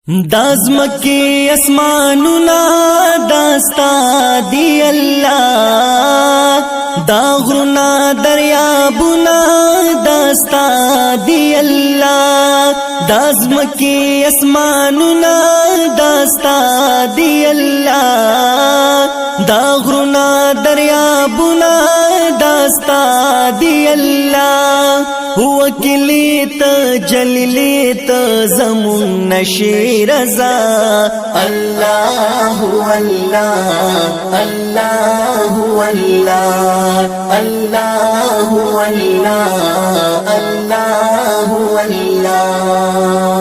دازمکی اسمانونا داستا دی اللہ، دا غرنا دریابونا داستا دی اللہ، دازمکی اسمانونا داستا دی اللہ، دا غرنا دریابونا داستا دی اللہ، وکلیت جلیلیت زمون نشیر رضا اللہ اللہ اللہ اللہ اللہ اللہ اللہ اللہ